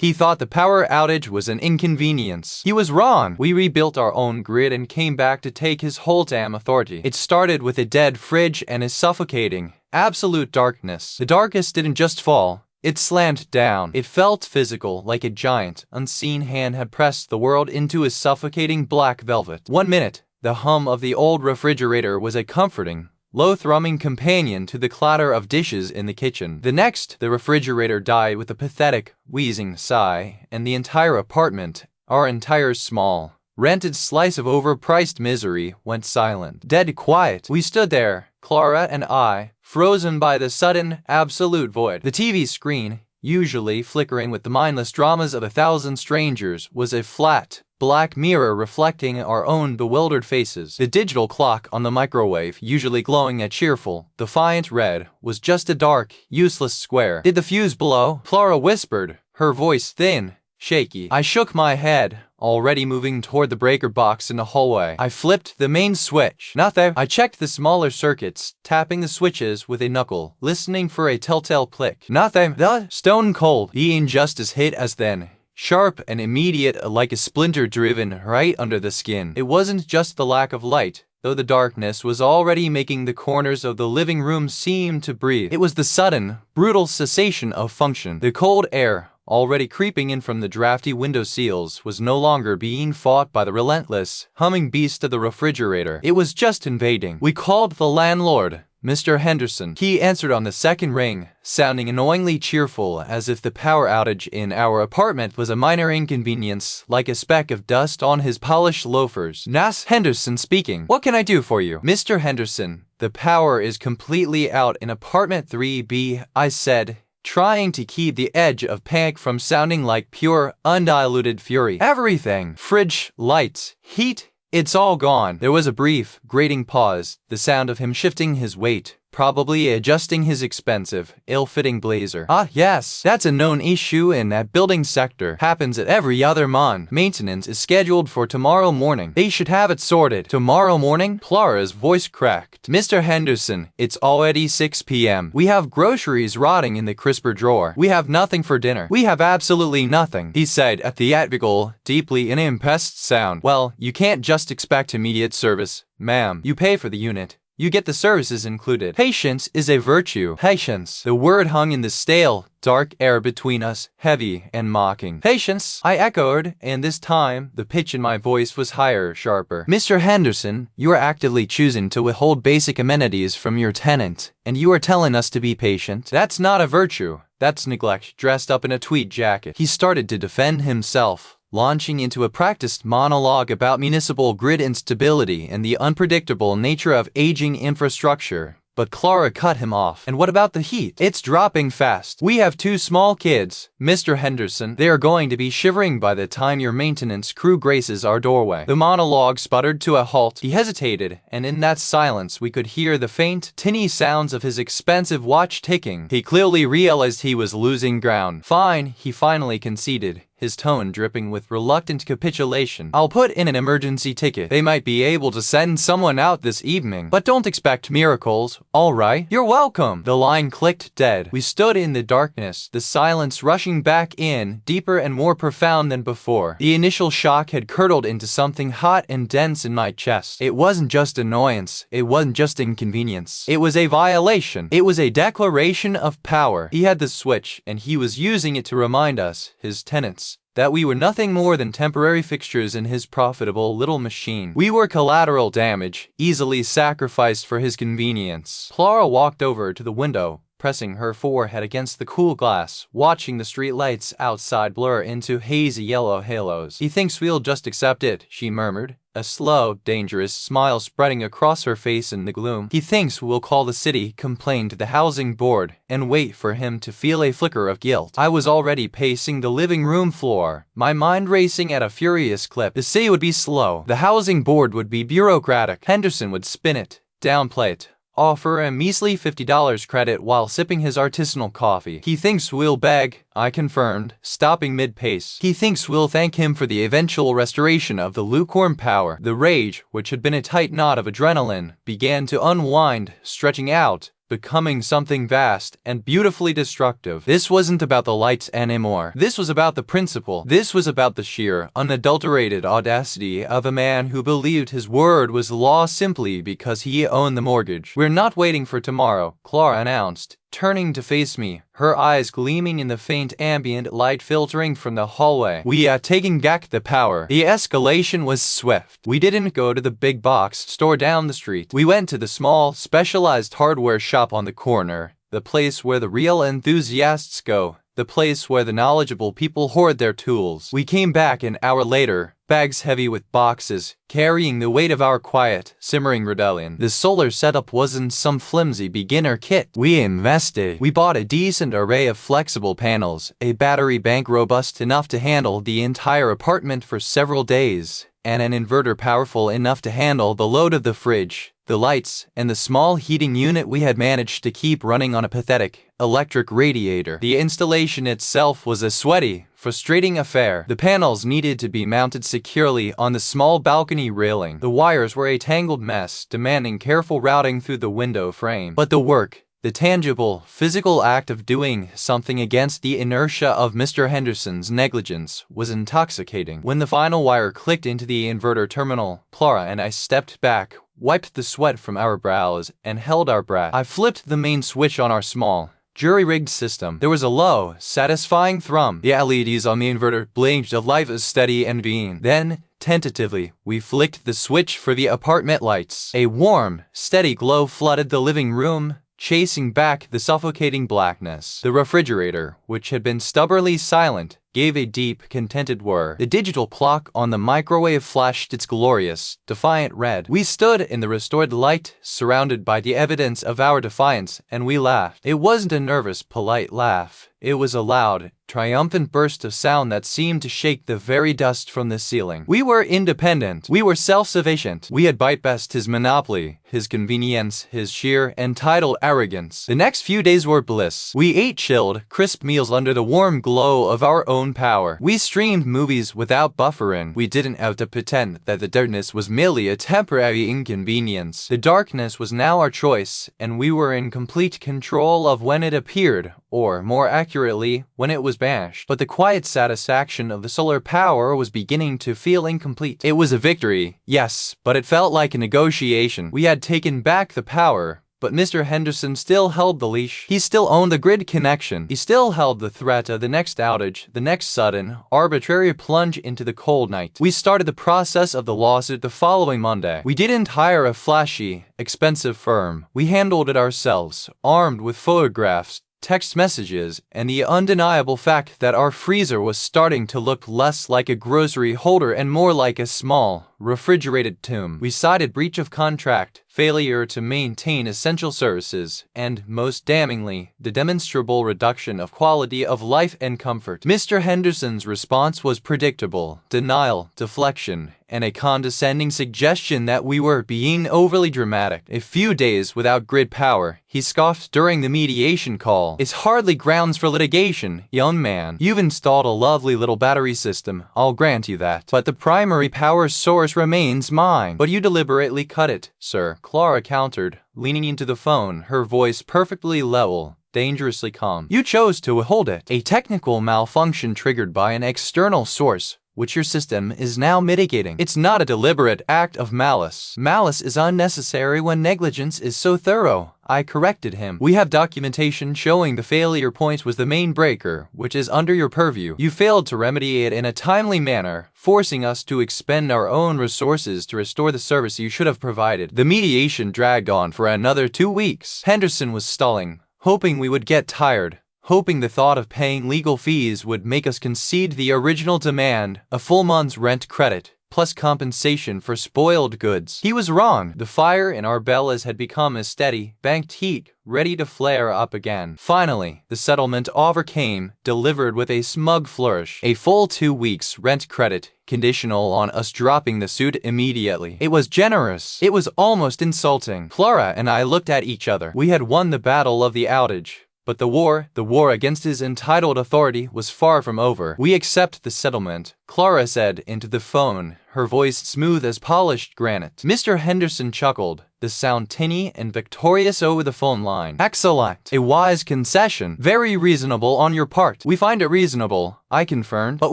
He thought the power outage was an inconvenience. He was wrong. We rebuilt our own grid and came back to take his whole damn authority. It started with a dead fridge and a suffocating, absolute darkness. The darkness didn't just fall. It slammed down. It felt physical, like a giant, unseen hand had pressed the world into a suffocating black velvet. 1 minute, the hum of the old refrigerator was a comforting, low-thrumming companion to the clatter of dishes in the kitchen. The next, the refrigerator died with a pathetic, wheezing sigh, and the entire apartment, our entire small, rented slice of overpriced misery, went silent. Dead quiet. We stood there, Clara and I, frozen by the sudden, absolute void. The TV screen, usually flickering with the mindless dramas of 1,000 strangers, was a flat, black mirror reflecting our own bewildered faces. The digital clock on the microwave, usually glowing a cheerful, defiant red, was just a dark, useless square. Did the fuse blow? Clara whispered, her voice thin, shaky. I shook my head, already moving toward the breaker box in the hallway. I flipped the main switch. Nothing. I checked the smaller circuits, tapping the switches with a knuckle, listening for a telltale click. Nothing. The stone cold. The injustice hit us then. Sharp and immediate, like a splinter driven right under the skin. It wasn't just the lack of light, though the darkness was already making the corners of the living room seem to breathe. It was the sudden, brutal cessation of function. The cold air, already creeping in from the drafty window seals, was no longer being fought by the relentless, humming beast of the refrigerator. It was just invading. We called the landlord, Mr. Henderson. He answered on the second ring, sounding annoyingly cheerful, as if the power outage in our apartment was a minor inconvenience, like a speck of dust on his polished loafers. Nas Henderson speaking. What can I do for you? Mr. Henderson, the power is completely out in apartment 3B, I said, trying to keep the edge of panic from sounding like pure, undiluted fury. Everything. Fridge, lights, heat, it's all gone. There was a brief, grating pause, the sound of him shifting his weight, probably adjusting his expensive, ill-fitting blazer. Ah, yes, that's a known issue in that building sector. Happens at every other month. Maintenance is scheduled for tomorrow morning. They should have it sorted. Tomorrow morning? Clara's voice cracked. Mr. Henderson, it's already 6 p.m. We have groceries rotting in the crisper drawer. We have nothing for dinner. We have absolutely nothing, he said, a theatrical, deeply impressed sound. Well, you can't just expect immediate service, ma'am. You pay for the unit. You get the services included. Patience is a virtue. Patience. The word hung in the stale, dark air between us, heavy and mocking. Patience, I echoed, and this time, the pitch in my voice was higher, sharper. Mr. Henderson, you are actively choosing to withhold basic amenities from your tenant, and you are telling us to be patient. That's not a virtue. That's neglect, dressed up in a tweed jacket. He started to defend himself, launching into a practiced monologue about municipal grid instability and the unpredictable nature of aging infrastructure. But Clara cut him off. And what about the heat? It's dropping fast. We have 2 small kids, Mr. Henderson. They are going to be shivering by the time your maintenance crew graces our doorway. The monologue sputtered to a halt. He hesitated, and in that silence we could hear the faint, tinny sounds of his expensive watch ticking. He clearly realized he was losing ground. Fine, he finally conceded, his tone dripping with reluctant capitulation. I'll put in an emergency ticket. They might be able to send someone out this evening, but don't expect miracles, all right? You're welcome. The line clicked dead. We stood in the darkness, the silence rushing back in, deeper and more profound than before. The initial shock had curdled into something hot and dense in my chest. It wasn't just annoyance. It wasn't just inconvenience. It was a violation. It was a declaration of power. He had the switch, and he was using it to remind us, his tenants, that we were nothing more than temporary fixtures in his profitable little machine. We were collateral damage, easily sacrificed for his convenience. Clara walked over to the window, pressing her forehead against the cool glass, watching the street lights outside blur into hazy yellow halos. He thinks we'll just accept it, she murmured, a slow, dangerous smile spreading across her face in the gloom. He thinks we'll call the city, complain to the housing board, and wait for him to feel a flicker of guilt. I was already pacing the living room floor, my mind racing at a furious clip. The city would be slow. The housing board would be bureaucratic. Henderson would spin it, downplay it, offer a measly $50 credit while sipping his artisanal coffee. He thinks we'll beg, I confirmed, stopping mid-pace. He thinks we'll thank him for the eventual restoration of the lukewarm power. The rage, which had been a tight knot of adrenaline, began to unwind, stretching out, becoming something vast and beautifully destructive. This wasn't about the lights anymore. This was about the principle. This was about the sheer, unadulterated audacity of a man who believed his word was law simply because he owned the mortgage. "We're not waiting for tomorrow," Clara announced, turning to face me, her eyes gleaming in the faint ambient light filtering from the hallway. "We are taking back the power." The escalation was swift. We didn't go to the big box store down the street. We went to the small, specialized hardware shop on the corner, the place where the real enthusiasts go, the place where the knowledgeable people hoard their tools. We came back an hour later, bags heavy with boxes, carrying the weight of our quiet, simmering rebellion. The solar setup wasn't some flimsy beginner kit. We invested. We bought a decent array of flexible panels, a battery bank robust enough to handle the entire apartment for several days, and an inverter powerful enough to handle the load of the fridge, the lights, and the small heating unit we had managed to keep running on a pathetic electric radiator. The installation itself was a sweaty, frustrating affair. The panels needed to be mounted securely on the small balcony railing. The wires were a tangled mess, demanding careful routing through the window frame. But the work, the tangible, physical act of doing something against the inertia of Mr. Henderson's negligence was intoxicating. When the final wire clicked into the inverter terminal, Clara and I stepped back, wiped the sweat from our brows, and held our breath. I flipped the main switch on our small, jury-rigged system. There was a low, satisfying thrum. The LEDs on the inverter blinked a life as steady and being. Then, tentatively, we flicked the switch for the apartment lights. A warm, steady glow flooded the living room, chasing back the suffocating blackness. The refrigerator, which had been stubbornly silent, gave a deep, contented whir. The digital clock on the microwave flashed its glorious, defiant red. We stood in the restored light, surrounded by the evidence of our defiance, and we laughed. It wasn't a nervous, polite laugh. It was a loud, triumphant burst of sound that seemed to shake the very dust from the ceiling. We were independent. We were self-sufficient. We had bypassed his monopoly, his convenience, his sheer, entitled arrogance. The next few days were bliss. We ate chilled, crisp meals under the warm glow of our own power. We streamed movies without buffering. We didn't have to pretend that the darkness was merely a temporary inconvenience. The darkness was now our choice, and we were in complete control of when it appeared, or, more accurately, when it was banished. But the quiet satisfaction of the solar power was beginning to feel incomplete. It was a victory, yes, but it felt like a negotiation. We had taken back the power, but Mr. Henderson still held the leash. He still owned the grid connection. He still held the threat of the next outage, the next sudden, arbitrary plunge into the cold night. We started the process of the lawsuit the following Monday. We didn't hire a flashy, expensive firm. We handled it ourselves, armed with photographs, text messages, and the undeniable fact that our freezer was starting to look less like a grocery holder and more like a small, refrigerated tomb. We cited breach of contract, failure to maintain essential services, and, most damningly, the demonstrable reduction of quality of life and comfort. Mr. Henderson's response was predictable: denial, deflection, and a condescending suggestion that we were being overly dramatic. A few days without grid power, he scoffed during the mediation call. "It's hardly grounds for litigation, young man. You've installed a lovely little battery system, I'll grant you that. But the primary power source remains mine." "But you deliberately cut it, sir," Clara countered, leaning into the phone, her voice perfectly level, dangerously calm. "You chose to withhold it. A technical malfunction triggered by an external source, which your system is now mitigating. It's not a deliberate act of malice. Malice is unnecessary when negligence is so thorough," I corrected him. "We have documentation showing the failure point was the main breaker, which is under your purview. You failed to remedy it in a timely manner, forcing us to expend our own resources to restore the service you should have provided." The mediation dragged on for another 2 weeks. Henderson was stalling, hoping we would get tired, hoping the thought of paying legal fees would make us concede the original demand, a full month's rent credit, plus compensation for spoiled goods. He was wrong. The fire in our bellies had become a steady, banked heat, ready to flare up again. Finally, the settlement offer came, delivered with a smug flourish. A full 2 weeks rent credit, conditional on us dropping the suit immediately. It was generous. It was almost insulting. Clara and I looked at each other. We had won the battle of the outage. But the war against his entitled authority was far from over. "We accept the settlement," Clara said into the phone, her voice smooth as polished granite. Mr. Henderson chuckled, the sound tinny and victorious over the phone line. Excellent. A wise concession. Very reasonable on your part. We find it reasonable, I confirmed, but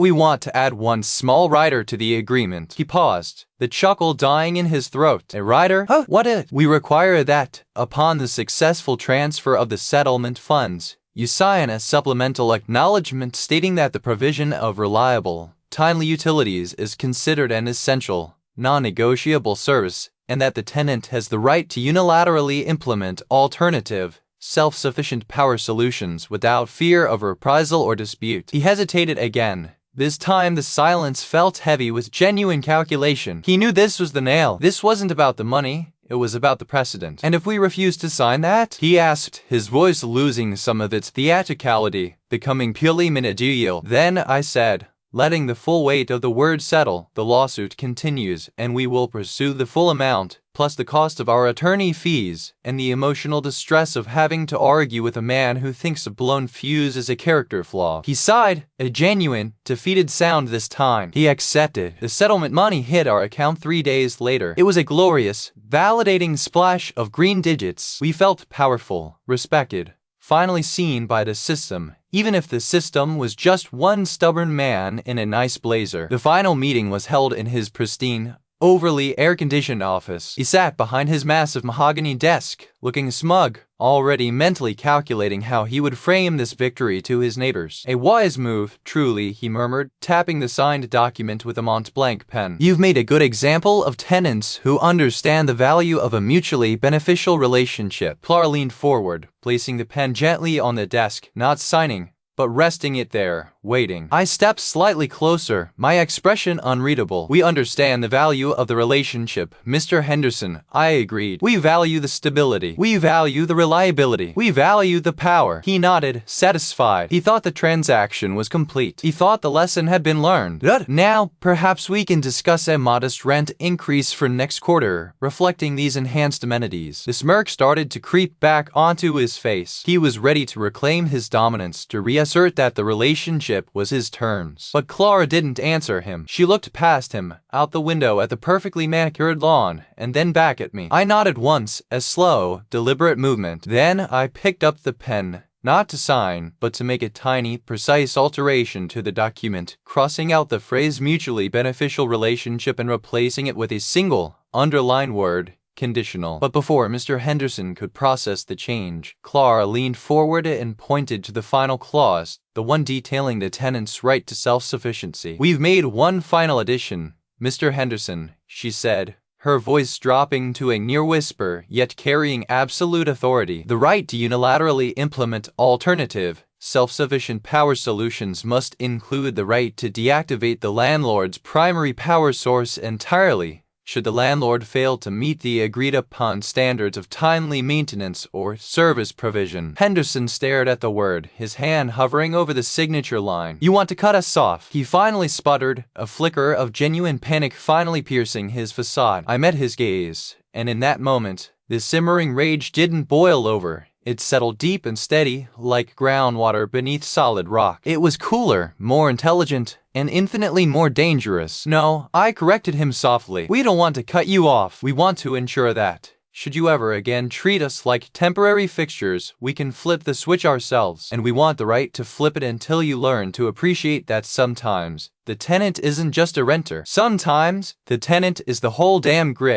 we want to add one small rider to the agreement. He paused, the chuckle dying in his throat. A rider? Huh? What is it? We require that, upon the successful transfer of the settlement funds, you sign a supplemental acknowledgement stating that the provision of reliable, timely utilities is considered an essential, non-negotiable service, and that the tenant has the right to unilaterally implement alternative, self-sufficient power solutions without fear of reprisal or dispute. He hesitated again. This time the silence felt heavy with genuine calculation. He knew this was the nail. This wasn't about the money. It was about the precedent. And if we refuse to sign that? He asked, his voice losing some of its theatricality, becoming purely managerial. Then I said, letting the full weight of the word settle, the lawsuit continues, and we will pursue the full amount, plus the cost of our attorney fees, and the emotional distress of having to argue with a man who thinks a blown fuse is a character flaw. He sighed, a genuine, defeated sound this time. He accepted. The settlement money hit our account 3 days later. It was a glorious, validating splash of green digits. We felt powerful, respected, finally seen by the system, even if the system was just one stubborn man in a nice blazer. The final meeting was held in his pristine, overly air-conditioned office. He sat behind his massive mahogany desk, looking smug, already mentally calculating how he would frame this victory to his neighbors. A wise move, truly, he murmured, tapping the signed document with a Mont-Blanc pen. You've made a good example of tenants who understand the value of a mutually beneficial relationship. Clara leaned forward, placing the pen gently on the desk, not signing, but resting it there, waiting. I stepped slightly closer, my expression unreadable. We understand the value of the relationship, Mr. Henderson, I agreed. We value the stability. We value the reliability. We value the power. He nodded, satisfied. He thought the transaction was complete. He thought the lesson had been learned. Now, perhaps we can discuss a modest rent increase for next quarter, reflecting these enhanced amenities. The smirk started to creep back onto his face. He was ready to reclaim his dominance, to reassert that the relationship was his terms. But Clara didn't answer him. She looked past him, out the window at the perfectly manicured lawn, and then back at me. I nodded once, a slow, deliberate movement. Then I picked up the pen, not to sign, but to make a tiny, precise alteration to the document, crossing out the phrase mutually beneficial relationship and replacing it with a single, underlined word, conditional. But before Mr. Henderson could process the change, Clara leaned forward and pointed to the final clause, the one detailing the tenant's right to self-sufficiency. We've made one final addition, Mr. Henderson, she said, her voice dropping to a near whisper, yet carrying absolute authority. The right to unilaterally implement alternative, self-sufficient power solutions must include the right to deactivate the landlord's primary power source entirely, should the landlord fail to meet the agreed-upon standards of timely maintenance or service provision. Henderson stared at the word, his hand hovering over the signature line. You want to cut us off? He finally sputtered, a flicker of genuine panic finally piercing his facade. I met his gaze, and in that moment, the simmering rage didn't boil over. It settled deep and steady, like groundwater beneath solid rock. It was cooler, more intelligent, and infinitely more dangerous. No, I corrected him softly. We don't want to cut you off. We want to ensure that, should you ever again treat us like temporary fixtures, we can flip the switch ourselves. And we want the right to flip it until you learn to appreciate that sometimes the tenant isn't just a renter. Sometimes the tenant is the whole damn grid.